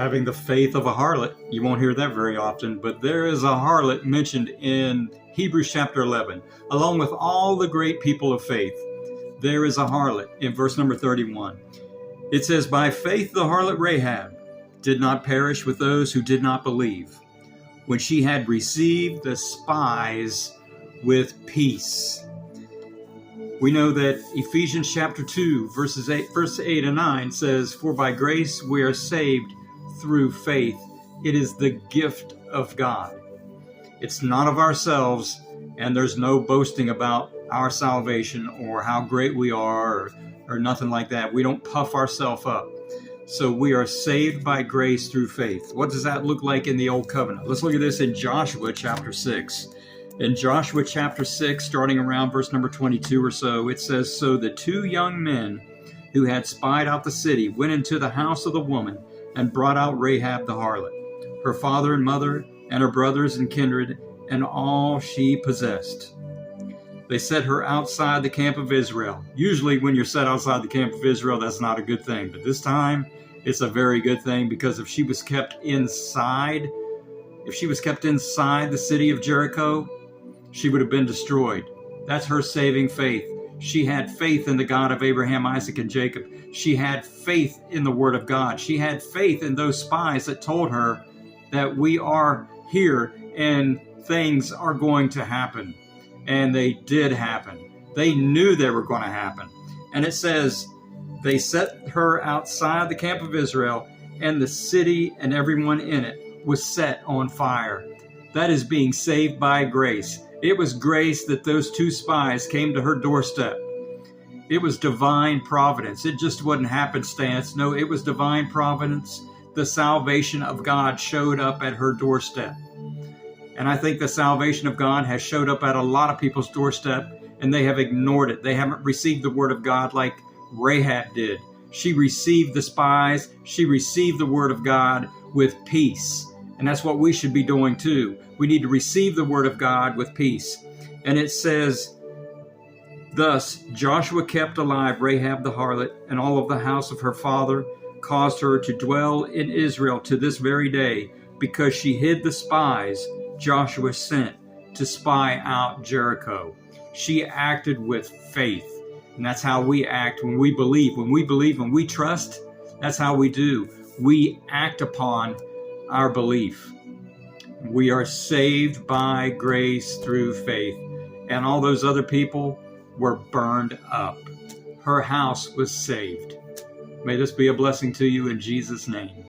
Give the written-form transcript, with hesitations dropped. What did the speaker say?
having the faith of a harlot. You won't hear that very often, but there is a harlot mentioned in Hebrews chapter 11. Along with all the great people of faith, there is a harlot in verse number 31. It says, "By faith the harlot Rahab did not perish with those who did not believe, when she had received the spies with peace." We know that Ephesians chapter 2, verse 8 and 9 says, "For by grace we are saved through faith. It is the gift of God." It's not of ourselves, and there's no boasting about our salvation or how great we are or nothing like that. We don't puff ourselves up. So we are saved by grace through faith. What does that look like in the Old Covenant? Let's look at this in Joshua chapter 6. In Joshua chapter 6, starting around verse number 22 or so, it says, "So the two young men who had spied out the city went into the house of the woman and brought out Rahab the harlot, her father and mother, and her brothers and kindred, and all she possessed. They set her outside the camp of Israel." Usually when you're set outside the camp of Israel, that's not a good thing. But this time, it's a very good thing, because if she was kept inside the city of Jericho, she would have been destroyed. That's her saving faith. She had faith in the God of Abraham, Isaac, and Jacob. She had faith in the Word of God. She had faith in those spies that told her that we are here and things are going to happen. And they did happen. They knew they were going to happen. And it says, they set her outside the camp of Israel, and the city and everyone in it was set on fire. That is being saved by grace. It was grace that those two spies came to her doorstep. It was divine providence. It just wasn't happenstance. No, it was divine providence. The salvation of God showed up at her doorstep. And I think the salvation of God has showed up at a lot of people's doorstep, and they have ignored it. They haven't received the Word of God like Rahab did. She received the spies. She received the Word of God with peace. And that's what we should be doing too. We need to receive the Word of God with peace. And it says, "Thus Joshua kept alive Rahab the harlot, and all of the house of her father, caused her to dwell in Israel to this very day, because she hid the spies Joshua sent to spy out Jericho." She acted with faith. And that's how we act when we believe. When we trust, that's how we do. We act upon our belief. We are saved by grace through faith. And all those other people were burned up. Her house was saved. May this be a blessing to you in Jesus' name.